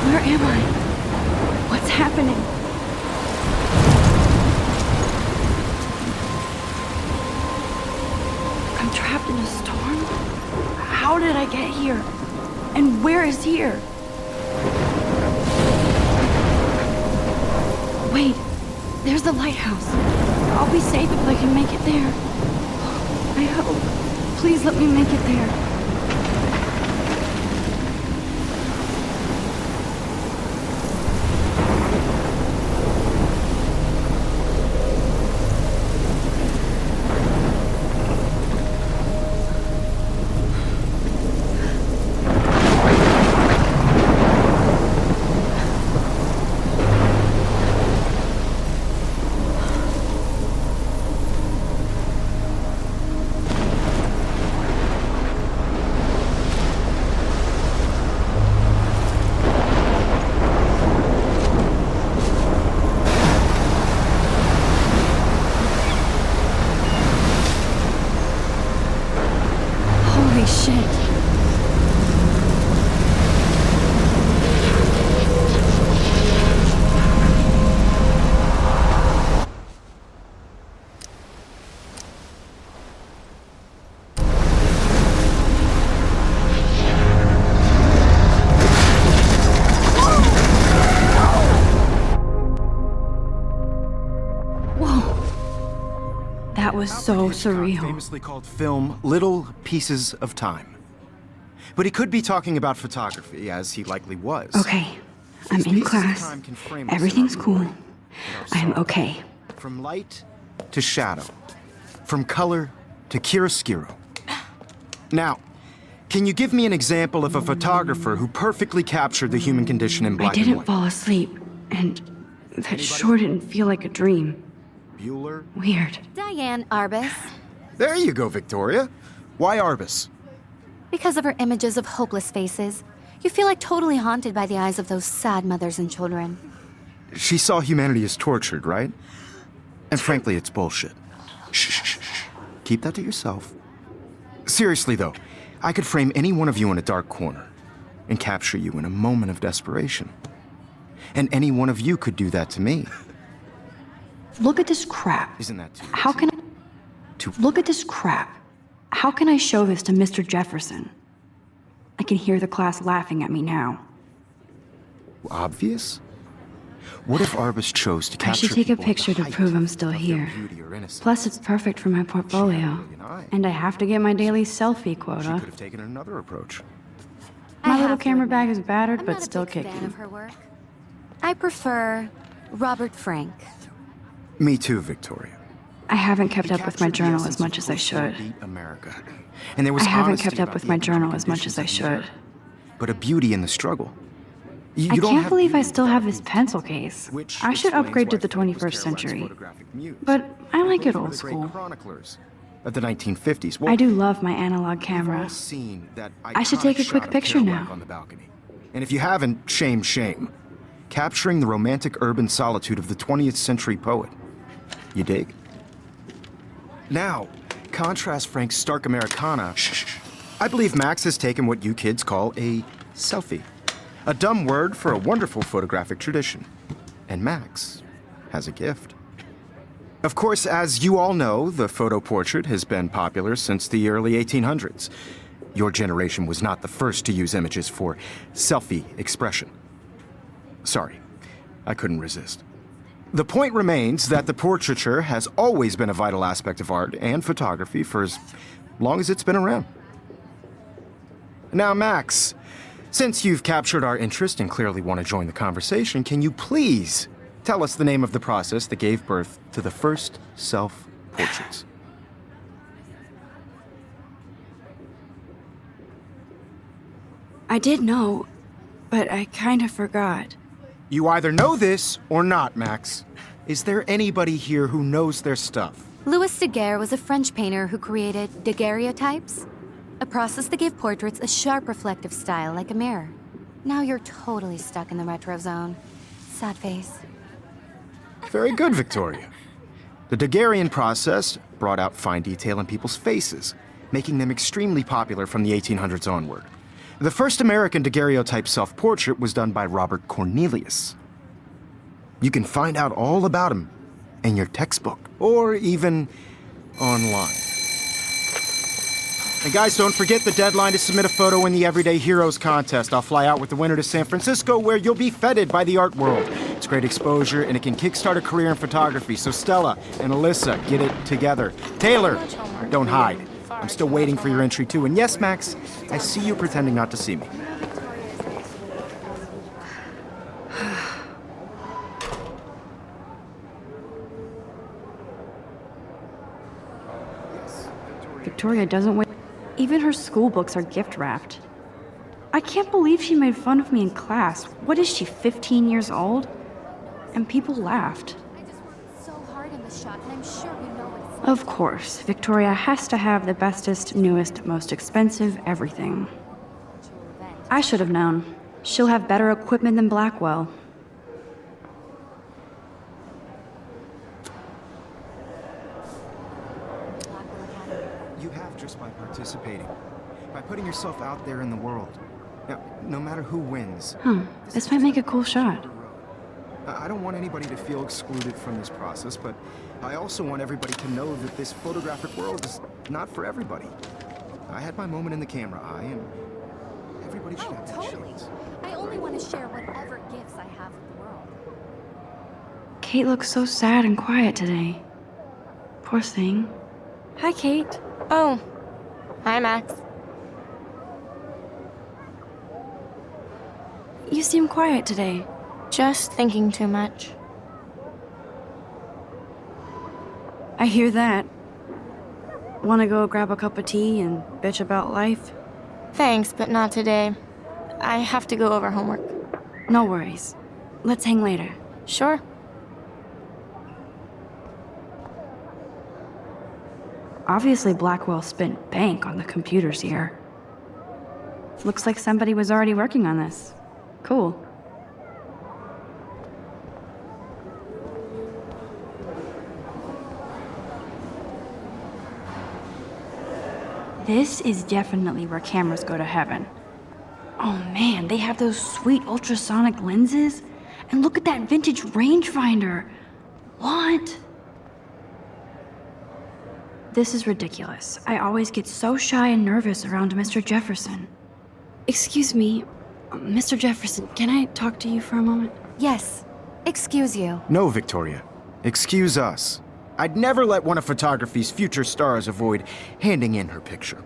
Where am I? What's happening? I'm trapped in a storm? How did I get here? And where is here? Wait, there's the lighthouse. I'll be safe if I can make it there. I hope. Please let me make it there. Holy shit. That was so surreal. Famously called film Little Pieces of Time. But he could be talking about photography, as he likely was. Okay, I'm in class. Everything's cool. I'm okay. From light to shadow. From color to chiaroscuro. Now, can you give me an example of a photographer who perfectly captured the human condition in black and I didn't white? fall asleep, and that sure didn't feel like a dream. Bueller? Weird. Diane Arbus. There you go, Victoria. Why Arbus? Because of her images of hopeless faces, you feel like totally haunted by the eyes of those sad mothers and children. She saw humanity as tortured, right? And frankly, it's bullshit. Shh, shh, shh. Keep that to yourself. Seriously, though, I could frame any one of you in a dark corner and capture you in a moment of desperation. And any one of you could do that to me. Look at this crap. Isn't that too How easy? can I... Look at this crap. How can I show this to Mr. Jefferson? I can hear the class laughing at me now. Obvious? What if Arbus chose to I capture should take a people at the picture to height prove I'm still of their here. beauty or innocence? Plus, it's perfect for my portfolio. And I have to get my daily selfie She quota. could have taken another approach. My I little have to camera admit, bag is battered, I'm but not a still big fan kicking. of her work. I prefer Robert Frank. Me too, Victoria. I haven't kept up with my Captured the journal essence as much of as I should. post-war beat America. And there was I haven't honesty kept up about with the my economic journal as much as I conditions of the should. era, but a beauty in the struggle. You I don't can't have believe I beauty still have without this beauty, pencil case. which I should explains upgrade to why the Frank was 21st Kerouac's century. photographic muse. But I like it Both were old the great school. chroniclers of the 1950s. Well, I do love my analog we've camera. all seen that I should iconic take a shot quick of picture Kerouac now. on the balcony. And if you haven't, shame, shame. Capturing the romantic urban solitude of the 20th century poet. You dig? Now, contrast Frank's stark Americana. I believe Max has taken what you kids call a selfie. A dumb word for a wonderful photographic tradition. And Max has a gift. Of course, as you all know, the photo portrait has been popular since the early 1800s. Your generation was not the first to use images for selfie expression. Sorry, I couldn't resist. The point remains that the portraiture has always been a vital aspect of art and photography for as long as it's been around. Now, Max, since you've captured our interest and clearly want to join the conversation, can you please tell us the name of the process that gave birth to the first self-portraits? I did know, but I kind of forgot. You either know this or not, Max. Is there anybody here who knows their stuff? Louis Daguerre was a French painter who created daguerreotypes, a process that gave portraits a sharp reflective style like a mirror. Now you're totally stuck in the retro zone. Sad face. Very good, Victoria. The Daguerrean process brought out fine detail in people's faces, making them extremely popular from the 1800s onward. The first American daguerreotype self-portrait was done by Robert Cornelius. You can find out all about him in your textbook, or even online. And guys, don't forget the deadline to submit a photo in the Everyday Heroes contest. I'll fly out with the winner to San Francisco, where you'll be feted by the art world. It's great exposure, and it can kickstart a career in photography. So Stella and Alyssa, get it together. Taylor, don't hide. I'm still waiting for your entry too. And yes, Max, I see you pretending not to see me. Victoria doesn't wait. Even her school books are gift wrapped. I can't believe she made fun of me in class. What is she, 15 years old? And people laughed. I just worked so hard in this shot, and I'm sure you know what it's like. Of course, Victoria has to have the bestest, newest, most expensive everything. I should have known. She'll have better equipment than Blackwell. You have just by participating, by putting yourself out there in the world. Now, no matter who wins. This might make a cool shot. I don't want anybody to feel excluded from this process, but I also want everybody to know that this photographic world is not for everybody. I had my moment in the camera eye, and everybody should have that chance. I only want to share whatever gifts I have with the world. Kate looks so sad and quiet today. Poor thing. Hi, Kate. Oh. Hi, Max. You seem quiet today. Just thinking too much. I hear that. Want to go grab a cup of tea and bitch about life? Thanks, but not today. I have to go over homework. No worries. Let's hang later. Sure. Obviously, Blackwell spent bank on the computers here. Looks like somebody was already working on this. Cool. This is definitely where cameras go to heaven. Oh man, they have those sweet ultrasonic lenses. And look at that vintage rangefinder. What? This is ridiculous. I always get so shy and nervous around Mr. Jefferson. Excuse me, Mr. Jefferson, can I talk to you for a moment? Yes. Excuse you. No, Victoria. Excuse us. I'd never let one of photography's future stars avoid handing in her picture.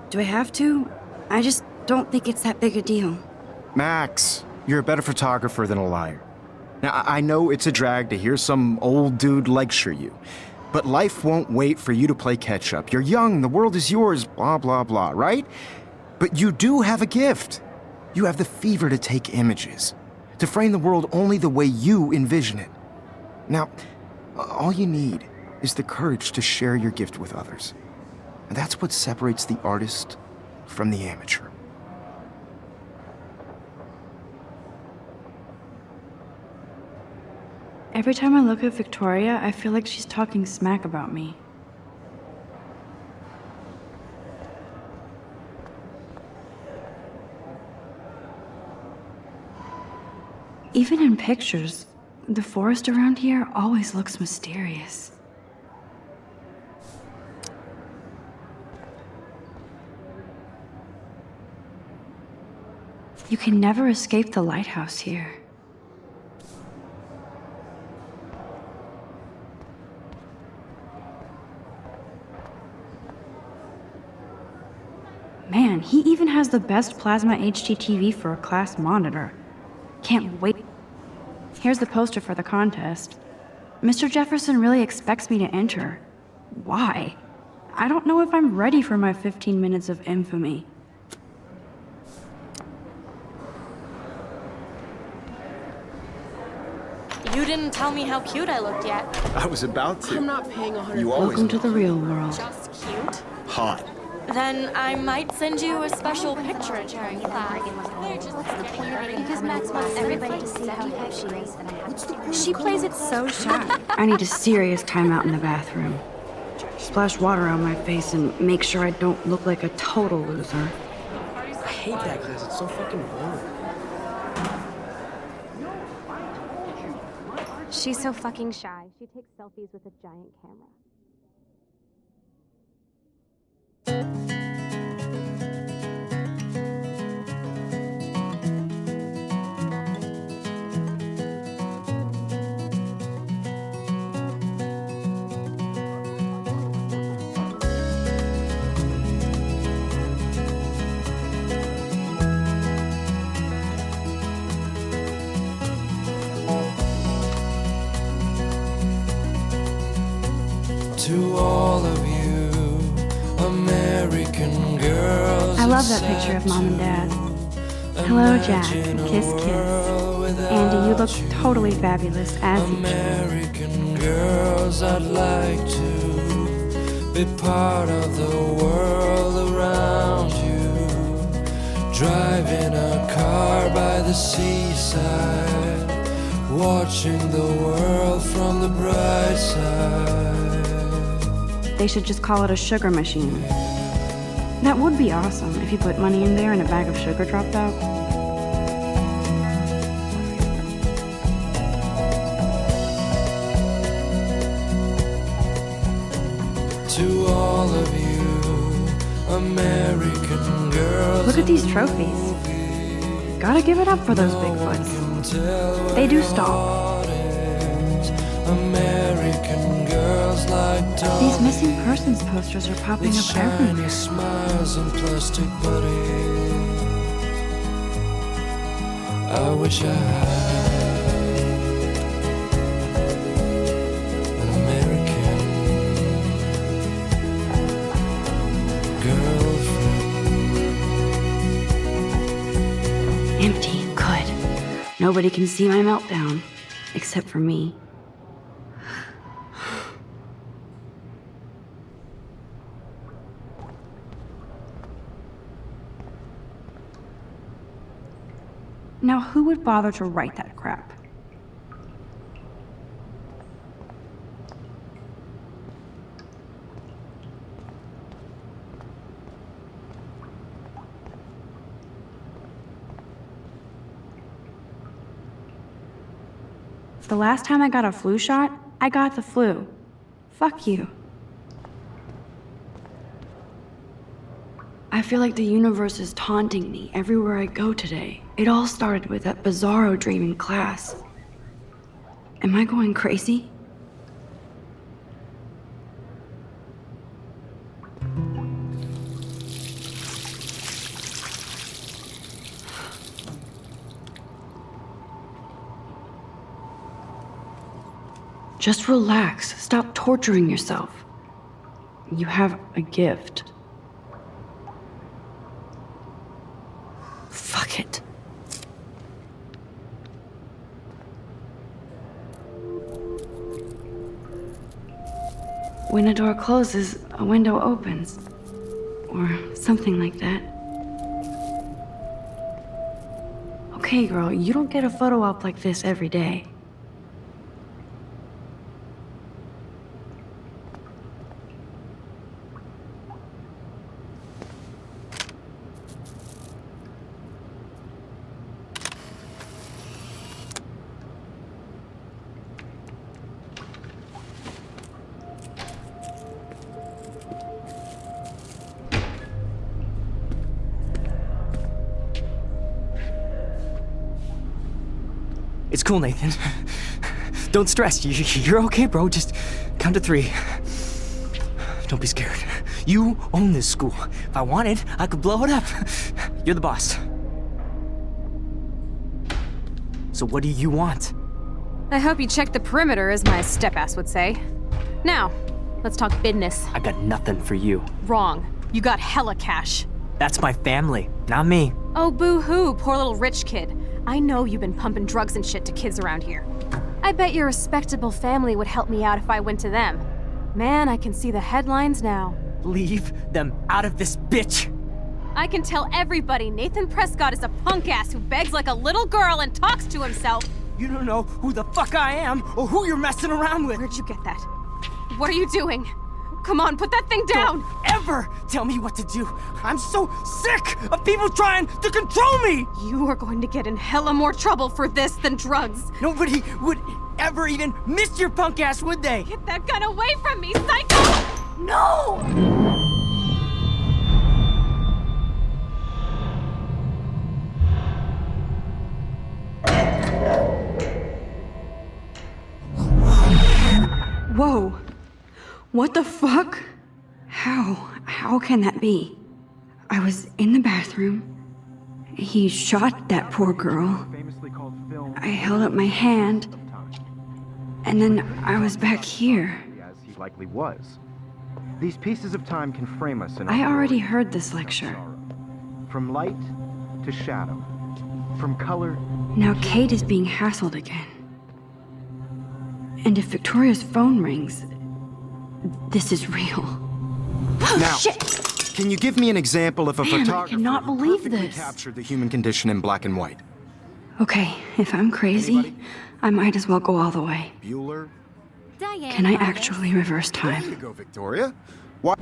Do I have to? I just don't think it's that big a deal. Max, you're a better photographer than a liar. Now, I know it's a drag to hear some old dude lecture you, but life won't wait for you to play catch-up. You're young, the world is yours, blah, blah, blah, right? But you do have a gift. You have the fever to take images, to frame the world only the way you envision it. Now, all you need is the courage to share your gift with others. And that's what separates the artist from the amateur. Every time I look at Victoria, I feel like she's talking smack about me. Even in pictures, the forest around here always looks mysterious. You can never escape the lighthouse here. Man, he even has the best plasma HDTV for a class monitor. Can't wait. Here's the poster for the contest. Mr. Jefferson really expects me to enter. Why? I don't know if I'm ready for my 15 minutes of infamy. You didn't tell me how cute I looked yet. I was about to. I'm not paying 100. You always Welcome to the real world. Just cute? hot. Then I might send you a special picture during class. Because Max wants everybody to see how hip she is. She plays it so shy. I need a serious timeout in the bathroom. Splash water on my face and make sure I don't look like a total loser. I hate that class. It's so fucking boring. She's so fucking shy. She takes selfies with a giant camera. To all of you American girls, I love that picture of Mom and Dad. Hello, Jack. Kiss, kiss. Andy, you look totally fabulous as usual. American girls, I'd like to be part of the world around you. Driving a car by the seaside, watching the world from the bright side. They should just call it a sugar machine. That would be awesome if you put money in there and a bag of sugar dropped out. To all of you American girls, Look at these trophies. Gotta give it up for those Bigfoots. They do stall. American girls like dogs. These missing persons posters are popping With up shiny everywhere. smiles and plastic buddies. I wish I had an American girlfriend. Empty. Good. Nobody can see my meltdown. Except for me. Now, who would bother to write that crap? The last time I got a flu shot, I got the flu. Fuck you. I feel like the universe is taunting me everywhere I go today. It all started with that bizarro dream in class. Am I going crazy? Just relax. Stop torturing yourself. You have a gift. Fuck it. When a door closes, a window opens. Or something like that. Okay, girl, you don't get a photo op like this every day. It's cool, Nathan. Don't stress. You're okay, bro. Just count to 3. Don't be scared. You own this school. If I wanted, I could blow it up. You're the boss. So what do you want? I hope you checked the perimeter, as my step-ass would say. Now, Let's talk business. I got nothing for you. Wrong. You got hella cash. That's my family, not me. Oh, boo-hoo, poor little rich kid. I know you've been pumping drugs and shit to kids around here. I bet your respectable family would help me out if I went to them. Man, I can see the headlines now. Leave them out of this bitch. I can tell everybody Nathan Prescott is a punk ass who begs like a little girl and talks to himself. You don't know who the fuck I am or who you're messing around with. Where'd you get that? What are you doing? Come on, put that thing down! Don't ever tell me what to do. I'm so sick of people trying to control me. You are going to get in hella more trouble for this than drugs. Nobody would ever even miss your punk ass, would they? Get that gun away from me, psycho! No! Whoa. What the fuck? How can that be? I was in the bathroom. He shot that poor girl. I held up my hand. And then I was back here. As he likely was. These pieces of time can frame us in I our already world. heard this lecture. From light to shadow. From color. Now Kate is being hassled again. And if Victoria's phone rings, this is real. Now, Shit! can you give me an example of a Man, I photographer cannot who believe perfectly this. captured the human condition in black and white? Okay, if I'm crazy, Anybody? I might as well go all the way. Bueller? Diane Can I Vargas. actually reverse There you time? go, Victoria. Why?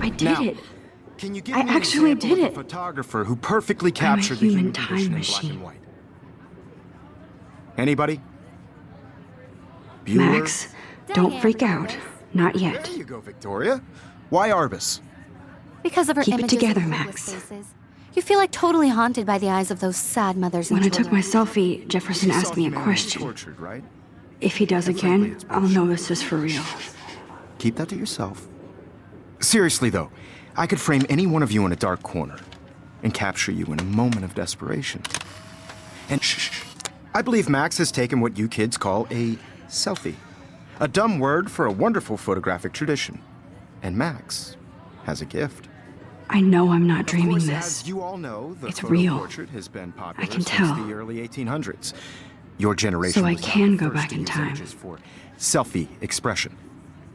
I did Now, it. Can you give I me an actually example did of a it. photographer who perfectly captured the human human time condition in black machine. and white? Anybody? Bueller? Max, don't Diane freak out. Vargas. Not yet. There you go, Victoria. Why Arbus? Because of her Keep it images together, of hopeless Max. faces. You feel like totally haunted by the eyes of those sad mothers and When I took children. my selfie, Jefferson You saw asked me a humanity question. Tortured, right? If he does And frankly, again, it's I'll bullshit. know this is for real. Keep that to yourself. Seriously, though, I could frame any one of you in a dark corner and capture you in a moment of desperation. And shh, I believe Max has taken what you kids call a selfie. A dumb word for a wonderful photographic tradition. And Max has a gift. I know I'm not Of dreaming course, this. as you all know, the It's photo real. portrait has been popular can since tell. the early 1800s. Your generation So I was not can the go first back to in use time. images for selfie expression.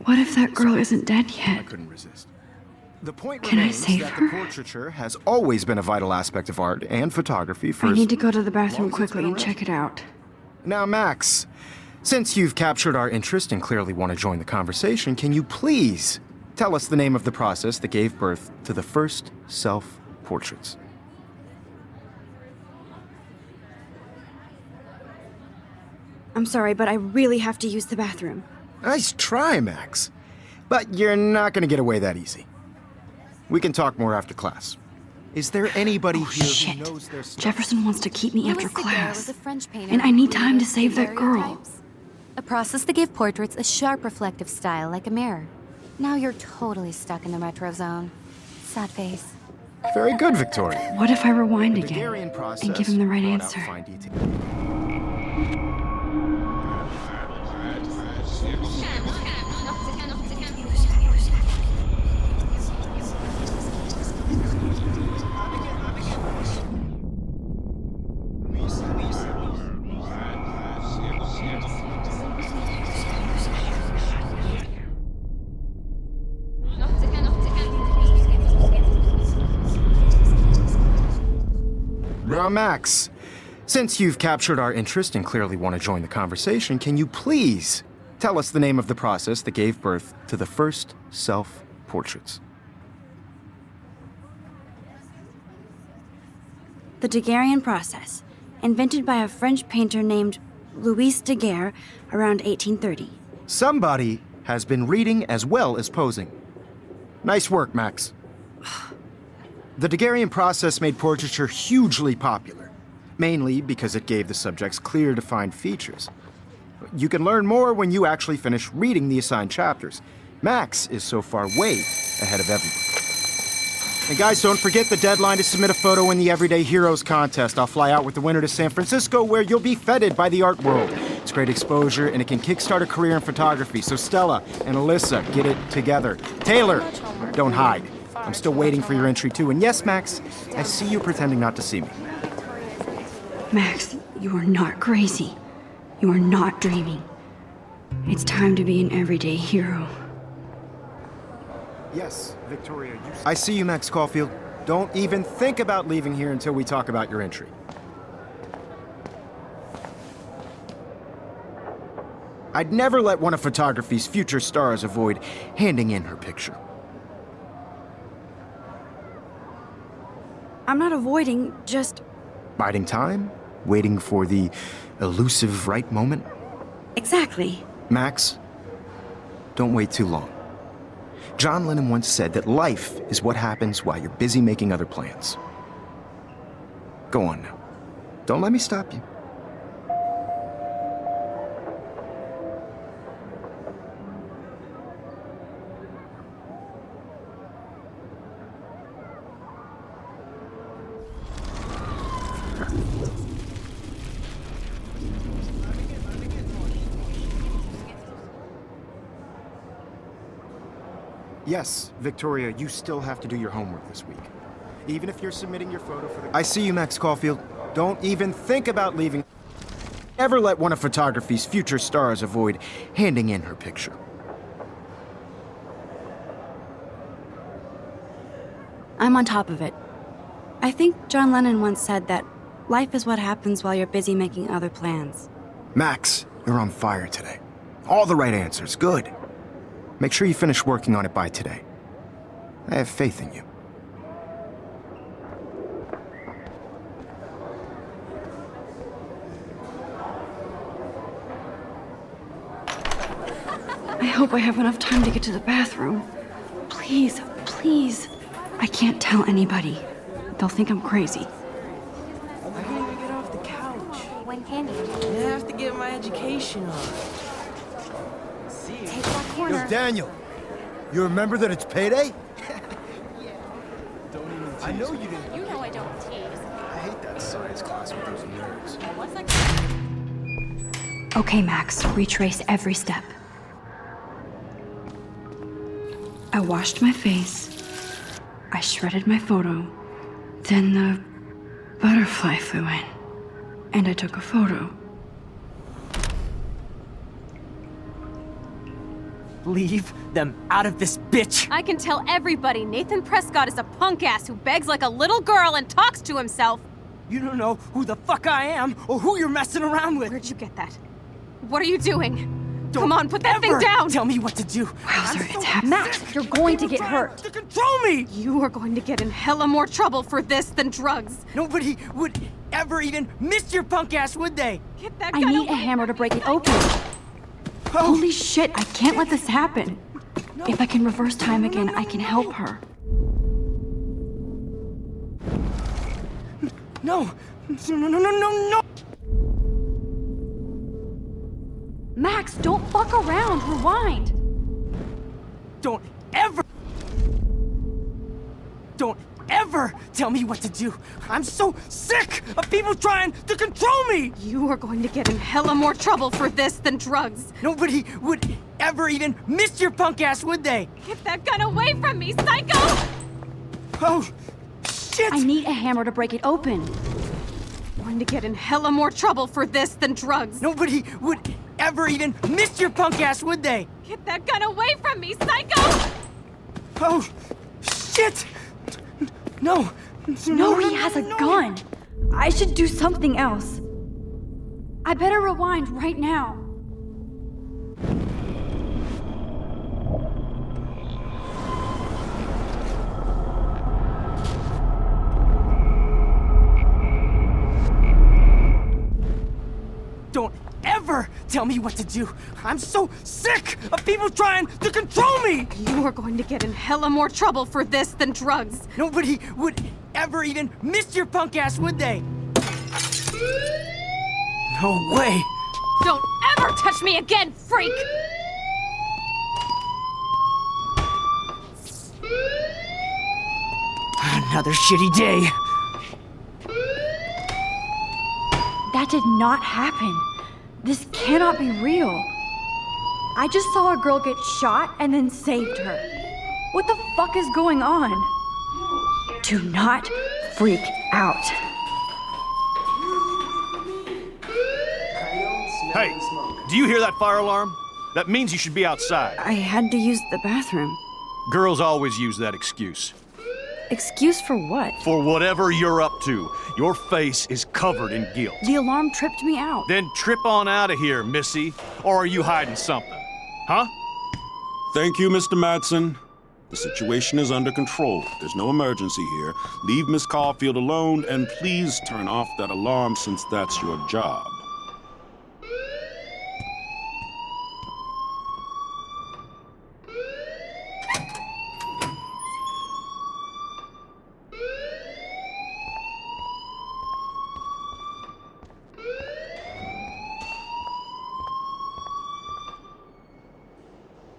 What if that girl isn't dead I yet? couldn't resist. The point Can I remains save that her? the portraiture has always been a vital aspect of art and photography for I as need to go to the long bathroom as it's quickly been and check it out. Now, Max, since you've captured our interest and clearly want to join the conversation, can you please tell us the name of the process that gave birth to the first self-portraits? I'm sorry, but I really have to use the bathroom. Nice try, Max. But you're not going to get away that easy. We can talk more after class. Is there anybody Oh, here shit. who knows their stuff? Jefferson wants to keep me Louis after Daguerre class. was a French painter And I who need time to created save that girl. daguerreotypes, a process that gave portraits a sharp reflective style like a mirror. Now you're totally stuck in the retro zone. Sad face. Very good, Victoria. What if I rewind The again Daguerrean process and give him the right brought out answer? fine detail. Now, Max, since you've captured our interest and clearly want to join the conversation, can you please tell us the name of the process that gave birth to the first self-portraits? The Daguerrean process, invented by a French painter named Louis Daguerre around 1830. Somebody has been reading as well as posing. Nice work, Max. The Daguerrean process made portraiture hugely popular, mainly because it gave the subjects clear, defined features. You can learn more when you actually finish reading the assigned chapters. Max is so far way ahead of everyone. And guys, don't forget the deadline to submit a photo in the Everyday Heroes contest. I'll fly out with the winner to San Francisco, where you'll be feted by the art world. It's great exposure, and it can kickstart a career in photography. So Stella and Alyssa, get it together. Taylor, don't hide. I'm still waiting for your entry too. And yes, Max, I see you pretending not to see me. Max, you are not crazy. You are not dreaming. It's time to be an everyday hero. Yes, Victoria, I see you, Max Caulfield. Don't even think about leaving here until we talk about your entry. I'd never let one of photography's future stars avoid handing in her picture. I'm not avoiding, just. Biding time? Waiting for the elusive right moment? Exactly. Max, don't wait too long. John Lennon once said that life is what happens while you're busy making other plans. Go on now. Don't let me stop you. Yes, Victoria, you still have to do your homework this week. Even if you're submitting your photo for the... I see you, Max Caulfield. Don't even think about leaving. Never let one of photography's future stars avoid handing in her picture. I'm on top of it. I think John Lennon once said that life is what happens while you're busy making other plans. Max, you're on fire today. All the right answers. Good. Make sure you finish working on it by today. I have faith in you. I hope I have enough time to get to the bathroom. Please, please. I can't tell anybody. They'll think I'm crazy. I can't even get off the couch. When can you? I have to get my education on. See you. Take that corner. Daniel, you remember that it's payday? Don't even tease I know you didn't. You know I don't tease. I hate that science class with those nerds. What's that? Okay, Max, retrace every step. I washed my face. I shredded my photo. Then the butterfly flew in. And I took a photo. Leave them out of this bitch! I can tell everybody Nathan Prescott is a punk ass who begs like a little girl and talks to himself. You don't know who the fuck I am or who you're messing around with. Where'd you get that? What are you doing? Don't Come on, put that thing ever down! Tell me what to do. Wowzer, it's happening. Max, you're going to get hurt. To control me! You are going to get in hella more trouble for this than drugs. Nobody would ever even miss your punk ass, would they? Get that I gun need a away hammer to from break me, it open. Holy shit, I can't let this happen. If I can reverse time again, I can help her. No! No! Max, don't fuck around. Rewind. Don't ever tell me what to do. I'm so sick of people trying to control me. You are going to get in hella more trouble for this than drugs. Nobody would ever even miss your punk ass, would they? Get that gun away from me, psycho! Oh, shit! I need a hammer to break it open. Going to get in hella more trouble for this than drugs. Nobody would ever even miss your punk ass, would they? Get that gun away from me, psycho! Oh, shit! No. No, he has a gun. I should do something else. I better rewind right now. Don't ever tell me what to do. I'm so sick of people trying to control me. You are going to get in hella more trouble for this than drugs. Nobody would ever even miss your punk ass, would they? No way. Don't ever touch me again, freak! Another shitty day. That did not happen. This cannot be real. I just saw a girl get shot and then saved her. What the fuck is going on? Do not freak out. Hey, do you hear that fire alarm? That means you should be outside. I had to use the bathroom. Girls always use that excuse. Excuse for what? For whatever you're up to, your face is covered in guilt. The alarm tripped me out. Then trip on out of here, Missy. Or are you hiding something? Huh? Thank you, Mr. Madsen. The situation is under control. There's no emergency here. Leave Miss Caulfield alone, and please turn off that alarm since that's your job.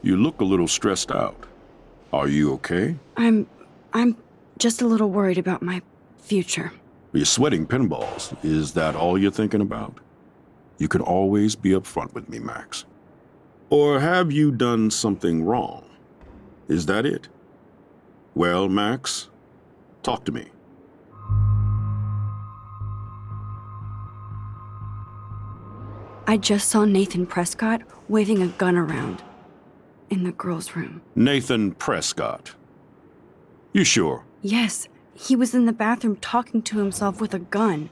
You look a little stressed out. Are you okay? I'm just a little worried about my future. You're sweating pinballs. Is that all you're thinking about? You can always be upfront with me, Max. Or have you done something wrong? Is that it? Well, Max, talk to me. I just saw Nathan Prescott waving a gun around in the girls' room. Nathan Prescott. You sure? Yes, he was in the bathroom talking to himself with a gun.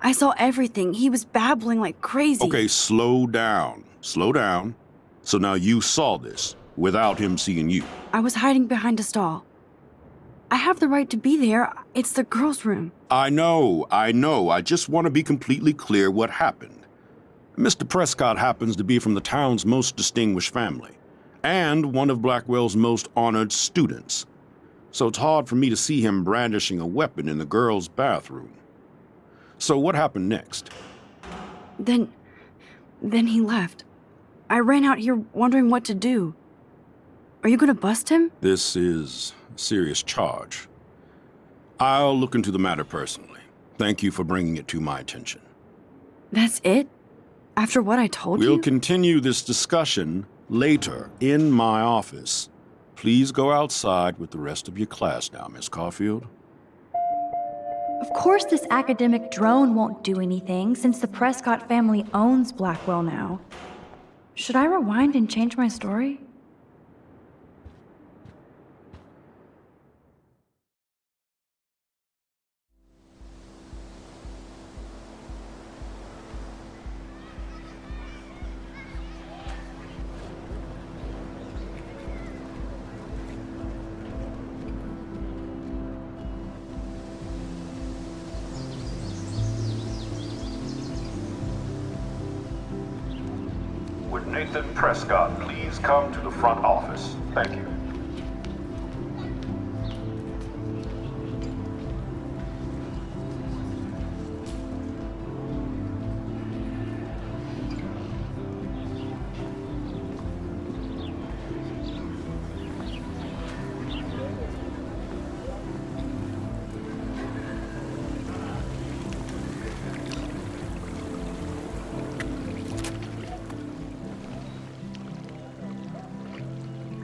I saw everything. He was babbling like crazy. Okay, slow down. Slow down. So now you saw this without him seeing you. I was hiding behind a stall. I have the right to be there. It's the girls' room. I know. I just want to be completely clear what happened. Mr. Prescott happens to be from the town's most distinguished family, and one of Blackwell's most honored students. So it's hard for me to see him brandishing a weapon in the girls' bathroom. So what happened next? Then he left. I ran out here wondering what to do. Are you gonna bust him? This is a serious charge. I'll look into the matter personally. Thank you for bringing it to my attention. That's it? After what I told you? We'll continue this discussion later in my office. Please go outside with the rest of your class now, Miss Caulfield. Of course this academic drone won't do anything since the Prescott family owns Blackwell now. Should I rewind and change my story? Would Nathan Prescott please come to the front office? Thank you.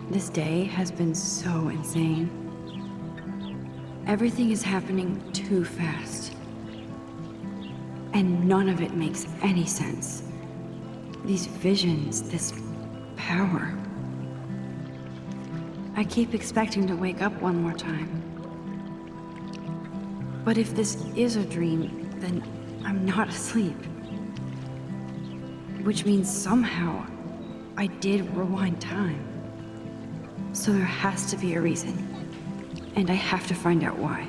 This day has been so insane. Everything is happening too fast. And none of it makes any sense. These visions, this power. I keep expecting to wake up one more time. But if this is a dream, then I'm not asleep. Which means somehow I did rewind time. So there has to be a reason. And I have to find out why.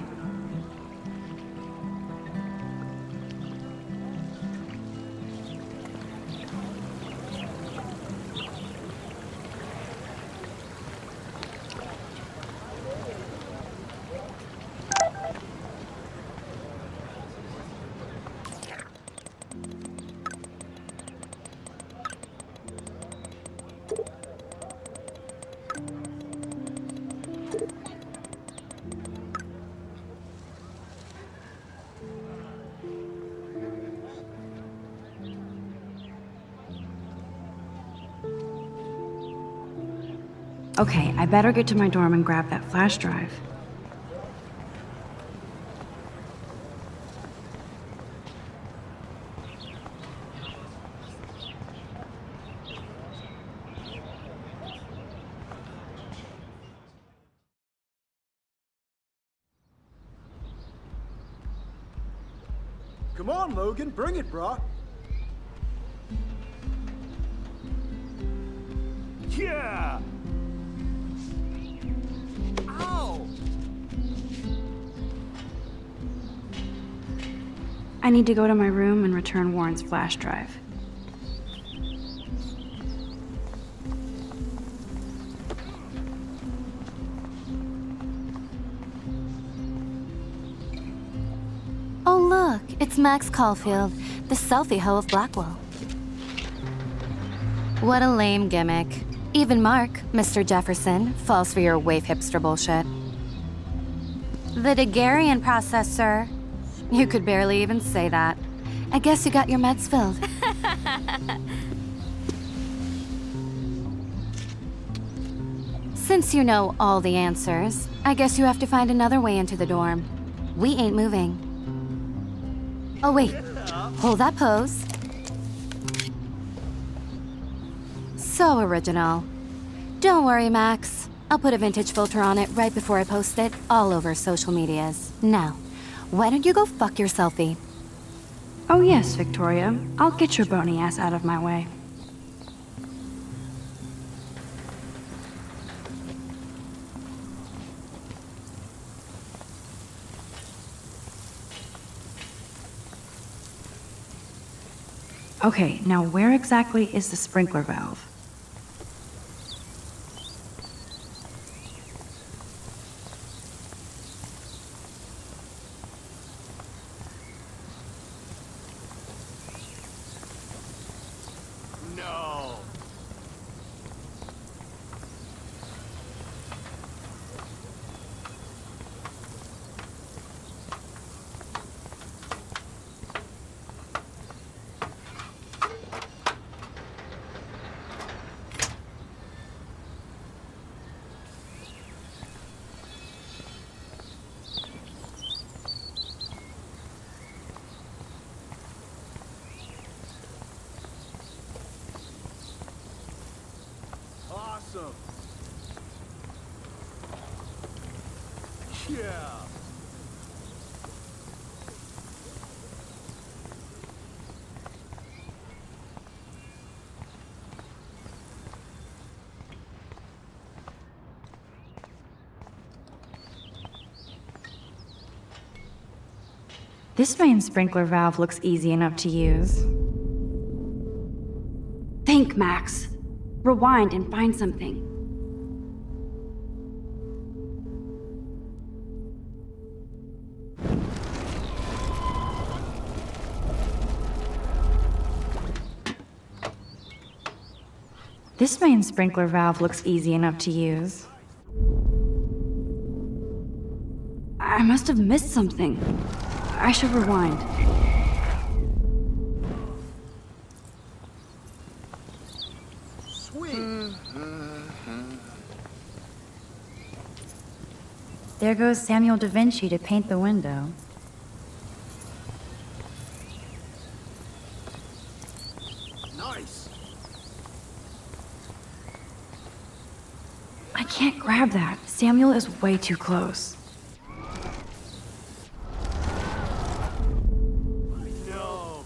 Okay, I better get to my dorm and grab that flash drive. Come on, Logan, bring it, brah. Yeah! Ow! I need to go to my room and return Warren's flash drive. Oh, look, it's Max Caulfield, the selfie hoe of Blackwell. What a lame gimmick. Even Mark, Mr. Jefferson, falls for your waif hipster bullshit. The Daguerrean process, sir. You could barely even say that. I guess you got your meds filled. Since you know all the answers, I guess you have to find another way into the dorm. We ain't moving. Oh, wait. Hold that pose. So original. Don't worry, Max. I'll put a vintage filter on it right before I post it all over social medias. Now, why don't you go fuck your selfie? Oh yes, Victoria. I'll get your bony ass out of my way. Okay, now where exactly is the sprinkler valve? No! Awesome! Yeah! This main sprinkler valve looks easy enough to use. Think, Max. Rewind and find something. This main sprinkler valve looks easy enough to use. I must have missed something. I should rewind. There goes Samuel da Vinci to paint the window. Nice. I can't grab that. Samuel is way too close. No.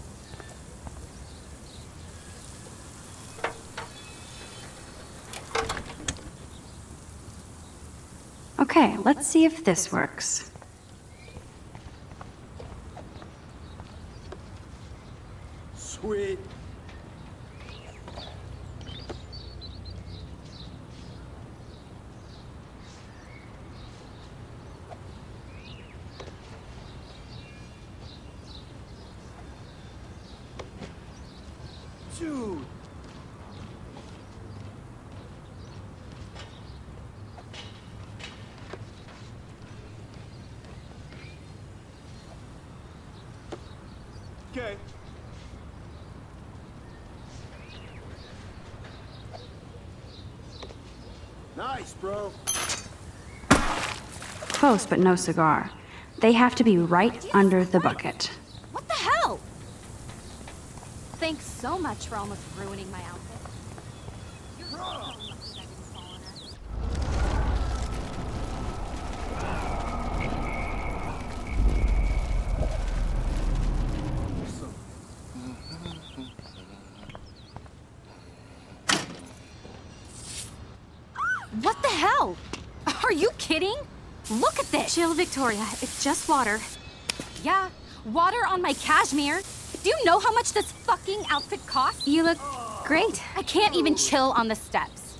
Okay, let's see if this works. Sweet. Dude. Okay. Nice, bro. Close, but no cigar. They have to be right under the bucket. What the hell? Thanks so much for almost ruining my outfit. You're so lucky I didn't fall on her. What the hell? Are you kidding? Look at this! Chill, Victoria. It's just water. Yeah, water on my cashmere. Do you know how much this fucking outfit costs? You look great. I can't even chill on the steps.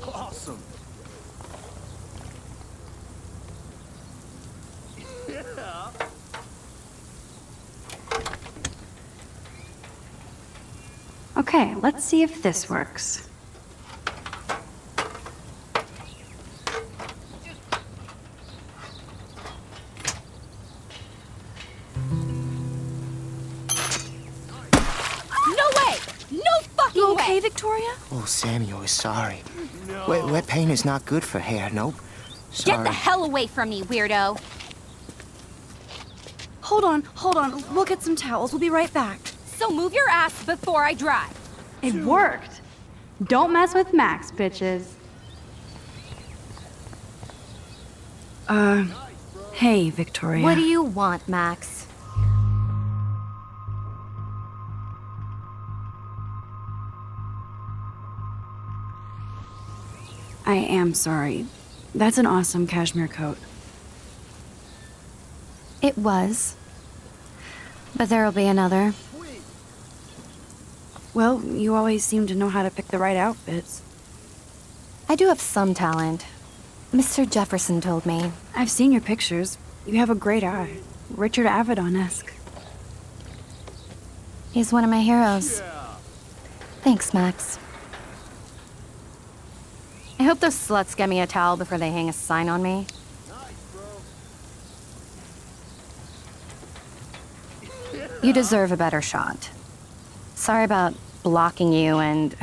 Awesome. Yeah. Okay, let's see if this works. You okay, Victoria? Oh, Samuel is sorry. Wet paint is not good for hair, nope. Sorry. Get the hell away from me, weirdo. Hold on. We'll get some towels. We'll be right back. So move your ass before I drive. It worked. Don't mess with Max, bitches. Hey, Victoria. What do you want, Max? I am sorry. That's an awesome cashmere coat. It was. But there'll be another. Well, you always seem to know how to pick the right outfits. I do have some talent. Mr. Jefferson told me. I've seen your pictures. You have a great eye. Richard Avedon-esque. He's one of my heroes. Thanks, Max. I hope those sluts get me a towel before they hang a sign on me. You deserve a better shot. Sorry about blocking you and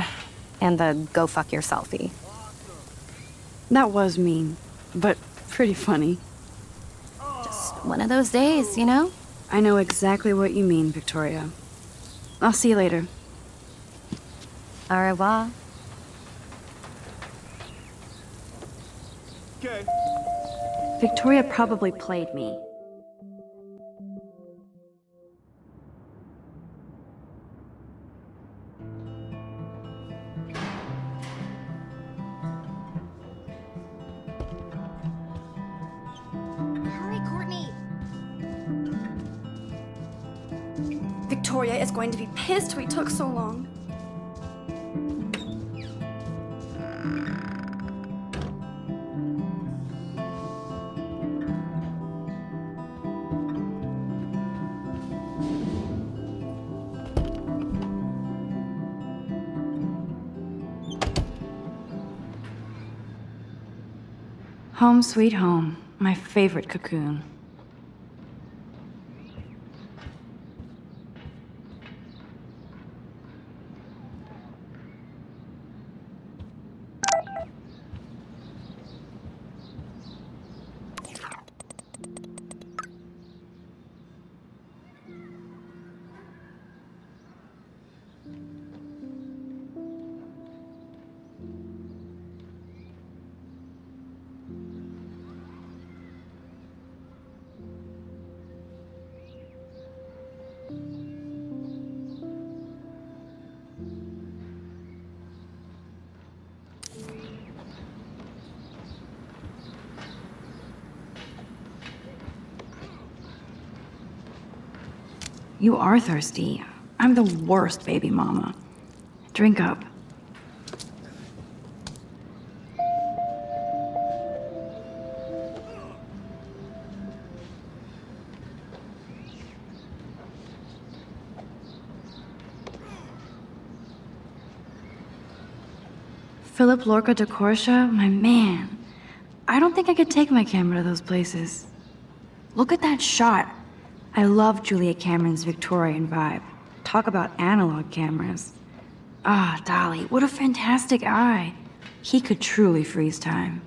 the go fuck your selfie. That was mean, but pretty funny. Just one of those days, you know? I know exactly what you mean, Victoria. I'll see you later. Au revoir. Okay. Victoria probably played me. Hurry, Courtney. Victoria is going to be pissed we took so long. Home sweet home, my favorite cocoon. You are thirsty. I'm the worst baby mama. Drink up. Philip Lorca de Corsia, my man. I don't think I could take my camera to those places. Look at that shot. I love Julia Cameron's Victorian vibe. Talk about analog cameras. Ah, Dolly, what a fantastic eye. He could truly freeze time.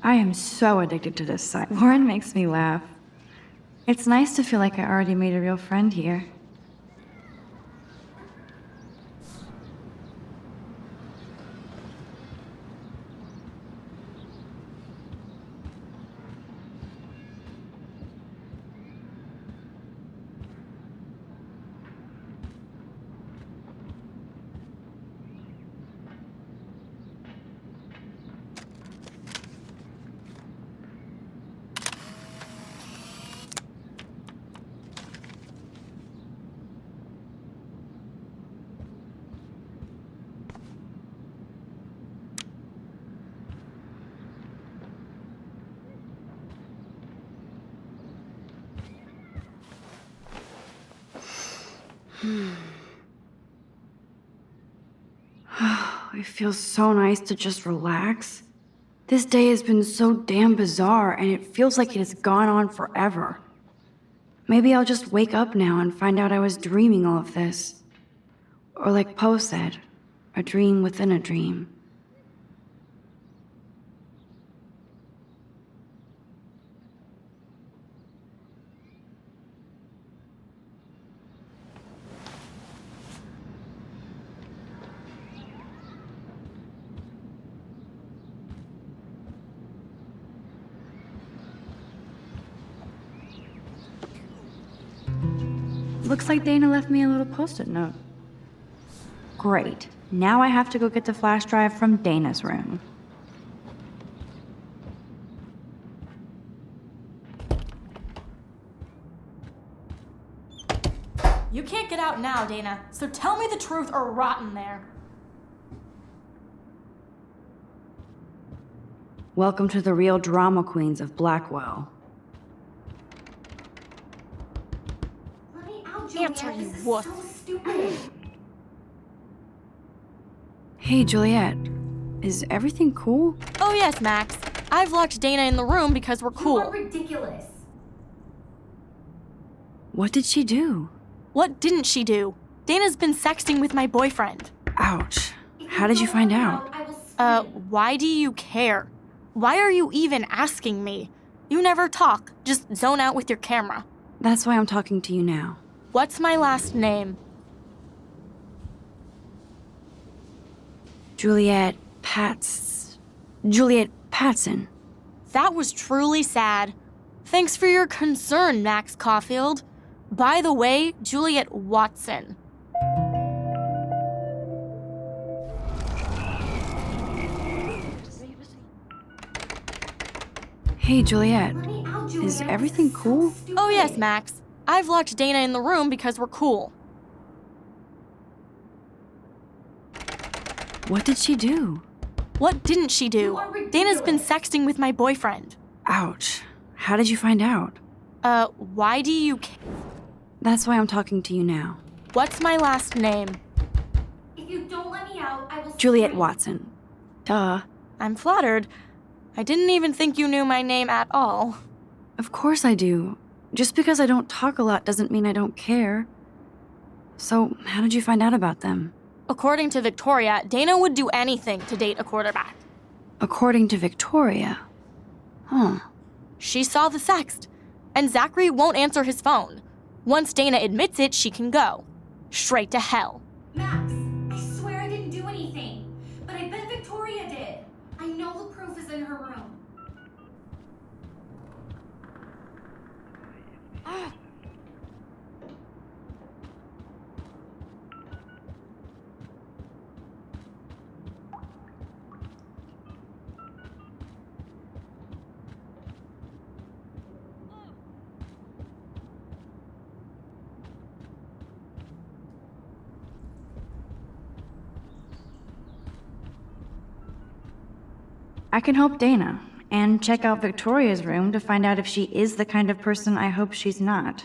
I am so addicted to this site. Lauren makes me laugh. It's nice to feel like I already made a real friend here. It feels so nice to just relax. This day has been so damn bizarre, and it feels like it has gone on forever. Maybe I'll just wake up now and find out I was dreaming all of this. Or like Poe said, a dream within a dream. Looks like Dana left me a little post-it note. Great. Now I have to go get the flash drive from Dana's room. You can't get out now, Dana, so tell me the truth or rot in there. Welcome to the real drama queens of Blackwell. Answer, you wuss. Hey, Juliet. Is everything cool? Oh yes, Max. I've locked Dana in the room because we're cool. You are ridiculous. What did she do? What didn't she do? Dana's been sexting with my boyfriend. Ouch. How did you find out? Why do you care? Why are you even asking me? You never talk, just zone out with your camera. That's why I'm talking to you now. What's my last name? Juliet Patson. That was truly sad. Thanks for your concern, Max Caulfield. By the way, Juliet Watson. Hey, Juliet. Is everything cool? Oh yes, Max. I've locked Dana in the room because we're cool. What did she do? What didn't she do? Dana's been sexting with my boyfriend. Ouch. How did you find out? Why do you care? That's why I'm talking to you now. What's my last name? If you don't let me out, I will... Juliet Watson. Duh. I'm flattered. I didn't even think you knew my name at all. Of course I do. Just because I don't talk a lot doesn't mean I don't care. So, how did you find out about them? According to Victoria, Dana would do anything to date a quarterback. According to Victoria? Huh. She saw the sext, and Zachary won't answer his phone. Once Dana admits it, she can go. Straight to hell. Max, I swear I didn't do anything. But I bet Victoria did. I know the proof is in her room. I can help Dana, and check out Victoria's room to find out if she is the kind of person I hope she's not.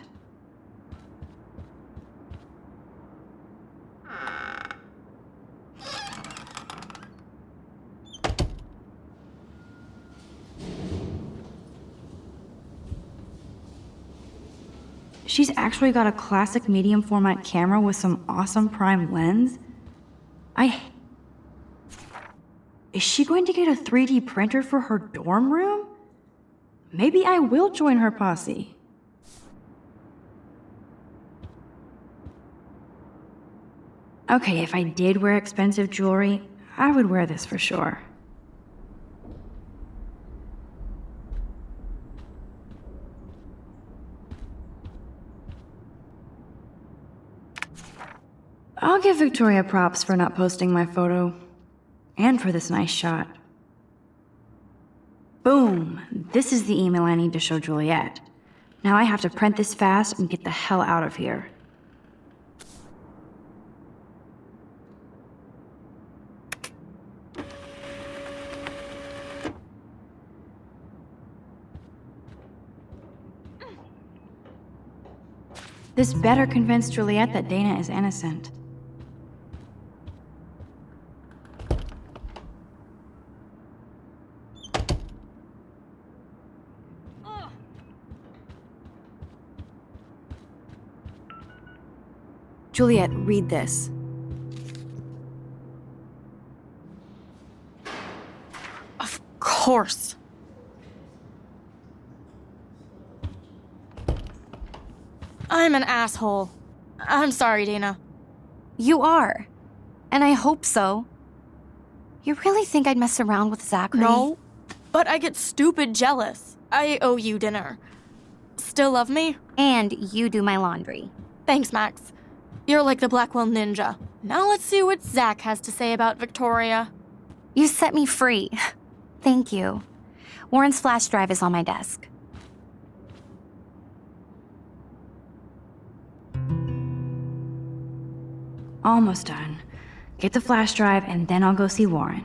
She's actually got a classic medium format camera with some awesome prime lens. Is she going to get a 3D printer for her dorm room? Maybe I will join her posse. Okay, if I did wear expensive jewelry, I would wear this for sure. I'll give Victoria props for not posting my photo. And for this nice shot. Boom! This is the email I need to show Juliet. Now I have to print this fast and get the hell out of here. This better convince Juliet that Dana is innocent. Juliet, read this. Of course. I'm an asshole. I'm sorry, Dana. You are. And I hope so. You really think I'd mess around with Zachary? No, but I get stupid jealous. I owe you dinner. Still love me? And you do my laundry. Thanks, Max. You're like the Blackwell Ninja. Now let's see what Zach has to say about Victoria. You set me free. Thank you. Warren's flash drive is on my desk. Almost done. Get the flash drive and then I'll go see Warren.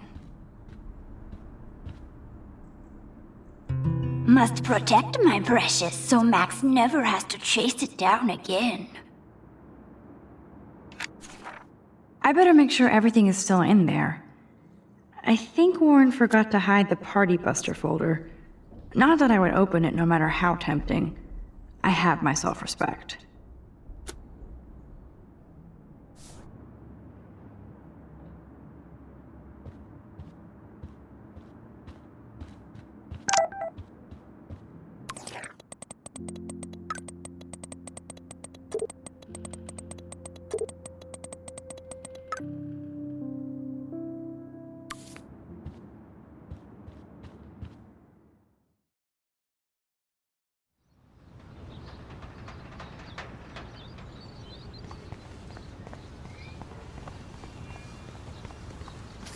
Must protect my precious so Max never has to chase it down again. I better make sure everything is still in there. I think Warren forgot to hide the Party Buster folder. Not that I would open it no matter how tempting. I have my self-respect.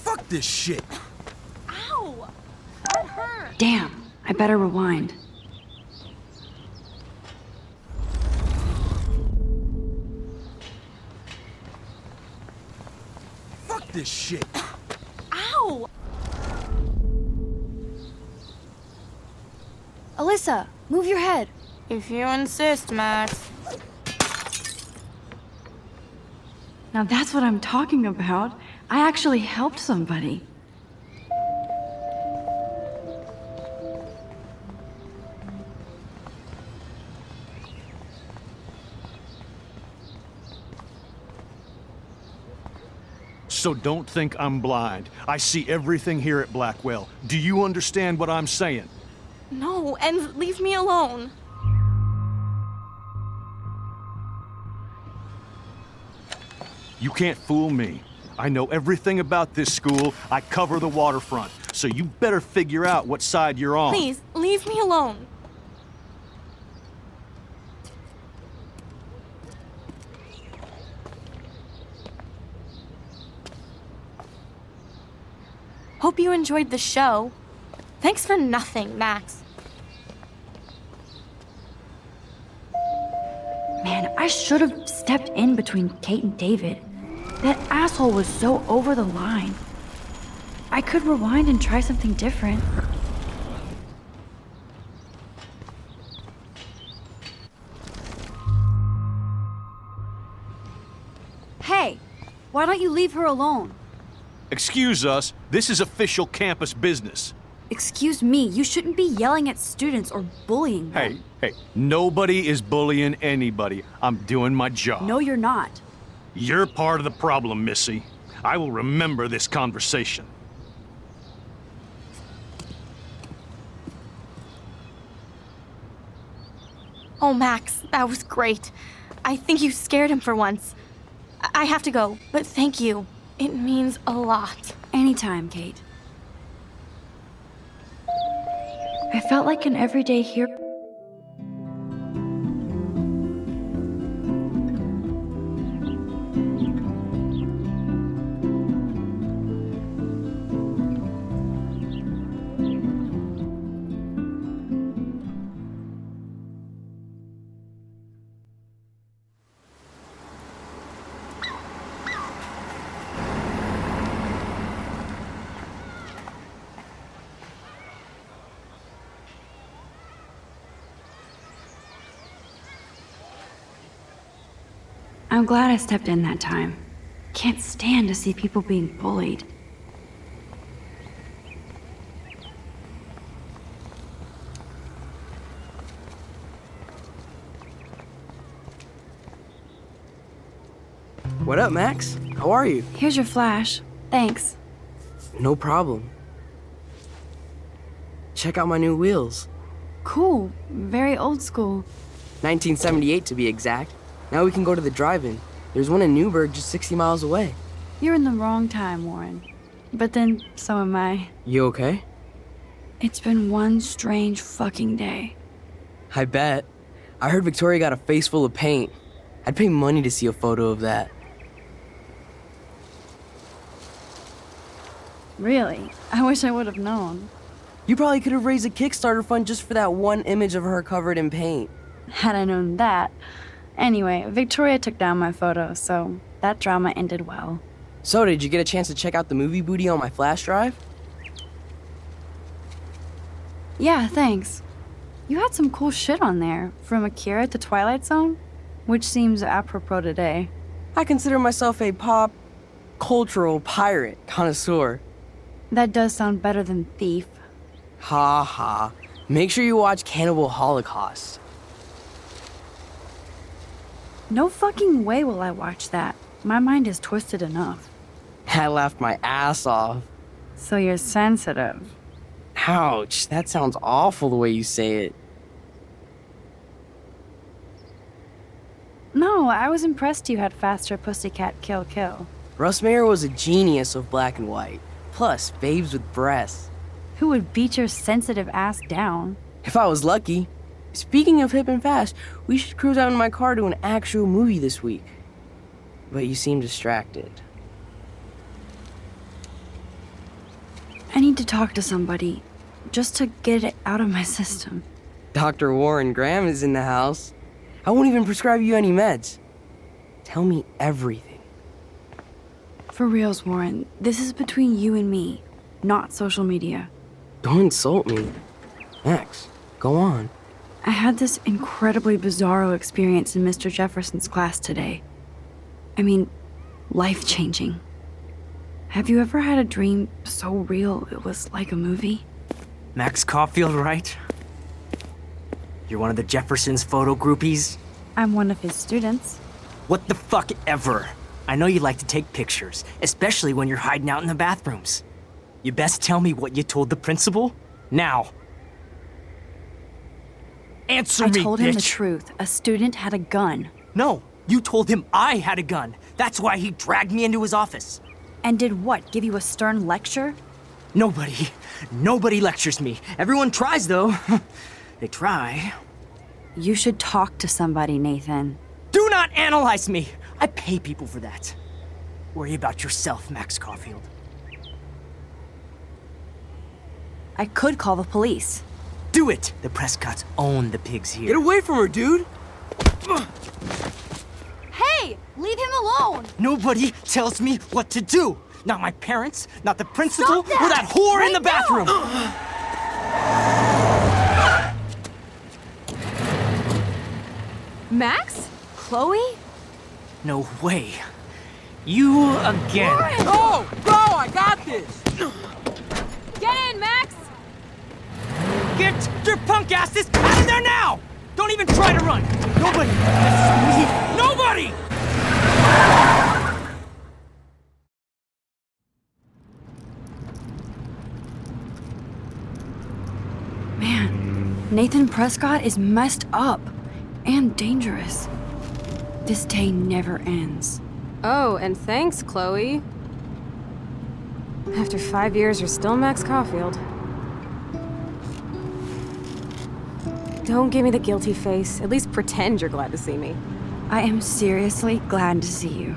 Fuck this shit! Ow! That hurt! Damn, I better rewind. Fuck this shit! Ow! Alyssa, move your head. If you insist, Max. Now that's what I'm talking about. I actually helped somebody. So don't think I'm blind. I see everything here at Blackwell. Do you understand what I'm saying? No, and leave me alone. You can't fool me. I know everything about this school. I cover the waterfront. So you better figure out what side you're on. Please, leave me alone. Hope you enjoyed the show. Thanks for nothing, Max. Man, I should have stepped in between Kate and David. That asshole was so over the line. I could rewind and try something different. Hey, why don't you leave her alone? Excuse us, this is official campus business. Excuse me, you shouldn't be yelling at students or bullying them. Hey, nobody is bullying anybody. I'm doing my job. No, you're not. You're part of the problem, Missy. I will remember this conversation. Oh, Max, that was great. I think you scared him for once. I have to go, but thank you. It means a lot. Anytime, Kate. I felt like an everyday hero. I'm glad I stepped in that time. Can't stand to see people being bullied. What up, Max? How are you? Here's your flash. Thanks. No problem. Check out my new wheels. Cool. Very old school. 1978 to be exact. Now we can go to the drive-in. There's one in Newburgh just 60 miles away. You're in the wrong time, Warren. But then, so am I. You okay? It's been one strange fucking day. I bet. I heard Victoria got a face full of paint. I'd pay money to see a photo of that. Really? I wish I would have known. You probably could have raised a Kickstarter fund just for that one image of her covered in paint. Had I known that. Anyway, Victoria took down my photo, so that drama ended well. So, did you get a chance to check out the movie booty on my flash drive? Yeah, thanks. You had some cool shit on there, from Akira to Twilight Zone, which seems apropos today. I consider myself a pop cultural pirate connoisseur. That does sound better than thief. Ha ha. Make sure you watch Cannibal Holocaust. No fucking way will I watch that. My mind is twisted enough. I laughed my ass off. So you're sensitive. Ouch, that sounds awful the way you say it. No, I was impressed you had faster Pussycat Kill Kill. Russ Meyer was a genius of black and white. Plus, babes with breasts. Who would beat your sensitive ass down? If I was lucky. Speaking of hip and fast, we should cruise out in my car to an actual movie this week. But you seem distracted. I need to talk to somebody, just to get it out of my system. Dr. Warren Graham is in the house. I won't even prescribe you any meds. Tell me everything. For reals, Warren, this is between you and me, not social media. Don't insult me. Max, go on. I had this incredibly bizarro experience in Mr. Jefferson's class today. I mean, life-changing. Have you ever had a dream so real it was like a movie? Max Caulfield, right? You're one of the Jefferson's photo groupies? I'm one of his students. What the fuck ever? I know you like to take pictures, especially when you're hiding out in the bathrooms. You best tell me what you told the principal, now. Answer me, bitch! I told him the truth. A student had a gun. No, you told him I had a gun. That's why he dragged me into his office. And did what, give you a stern lecture? Nobody lectures me. Everyone tries, though. They try. You should talk to somebody, Nathan. Do not analyze me! I pay people for that. Worry about yourself, Max Caulfield. I could call the police. Do it! The Prescotts own the pigs here. Get away from her, dude! Hey! Leave him alone! Nobody tells me what to do! Not my parents, not the principal, Stop that! or that whore in the Right bathroom! Max? Chloe? No way. You again. Oh! Bro, I got this! Get in, Max! Get your punk asses out of there now! Don't even try to run! Nobody! Nobody! Man, Nathan Prescott is messed up and dangerous. This day never ends. Oh, and thanks, Chloe. After 5 years, you're still Max Caulfield. Don't give me the guilty face. At least pretend you're glad to see me. I am seriously glad to see you.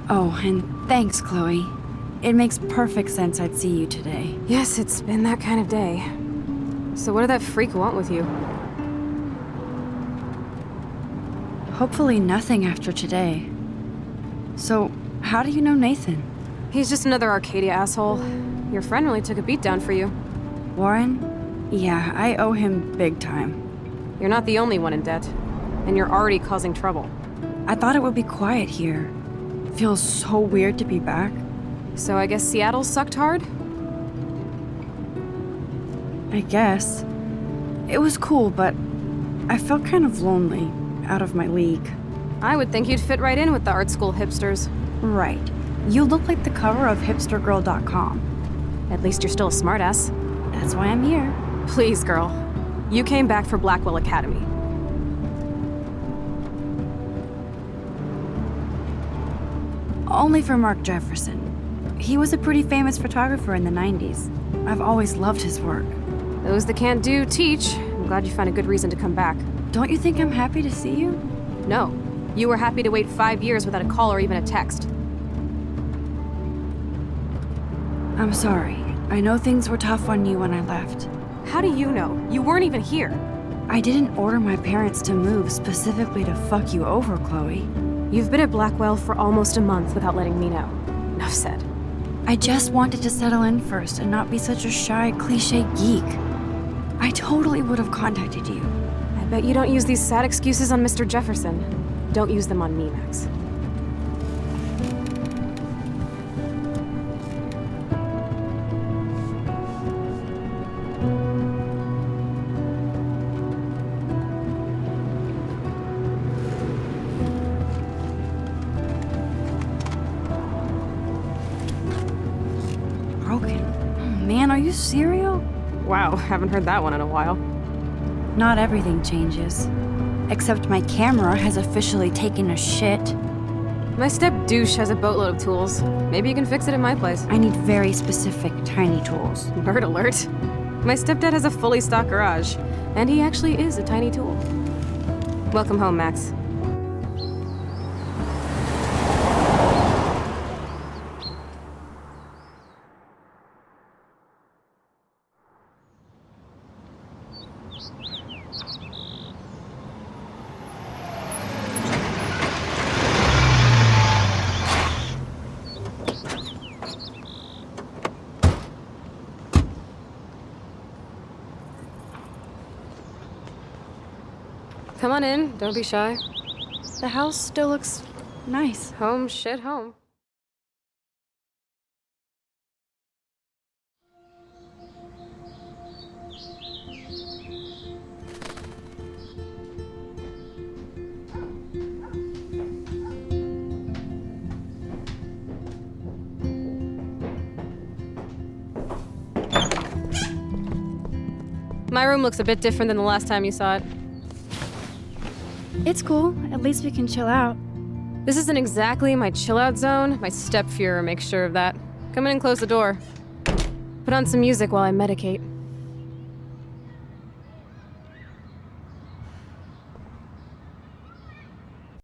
Oh, and thanks, Chloe. It makes perfect sense I'd see you today. Yes, it's been that kind of day. So what did that freak want with you? Hopefully nothing after today. So, how do you know Nathan? He's just another Arcadia asshole. Your friend really took a beat down for you. Warren? Yeah, I owe him big time. You're not the only one in debt. And you're already causing trouble. I thought it would be quiet here. Feels so weird to be back. So I guess Seattle sucked hard? I guess. It was cool, but I felt kind of lonely, out of my league. I would think you'd fit right in with the art school hipsters. Right. You look like the cover of hipstergirl.com. At least you're still a smartass. That's why I'm here. Please, girl. You came back for Blackwell Academy. Only for Mark Jefferson. He was a pretty famous photographer in the 90s. I've always loved his work. Those that can't do, teach. I'm glad you found a good reason to come back. Don't you think I'm happy to see you? No. You were happy to wait 5 years without a call or even a text. I'm sorry. I know things were tough on you when I left. How do you know? You weren't even here. I didn't order my parents to move specifically to fuck you over, Chloe. You've been at Blackwell for almost a month without letting me know. Enough said. I just wanted to settle in first and not be such a shy, cliche geek. I totally would have contacted you. I bet you don't use these sad excuses on Mr. Jefferson. Don't use them on me, Max. Broken. Oh man, are you serial? Wow, haven't heard that one in a while. Not everything changes. Except my camera has officially taken a shit. My step douche has a boatload of tools. Maybe you can fix it at my place. I need very specific, tiny tools. Nerd alert. My stepdad has a fully stocked garage, and he actually is a tiny tool. Welcome home, Max. Come on in, don't be shy. The house still looks nice. Home, shit, home. My room looks a bit different than the last time you saw it. It's cool. At least we can chill out. This isn't exactly my chill-out zone. My step-Fuhrer makes sure of that. Come in and close the door. Put on some music while I medicate.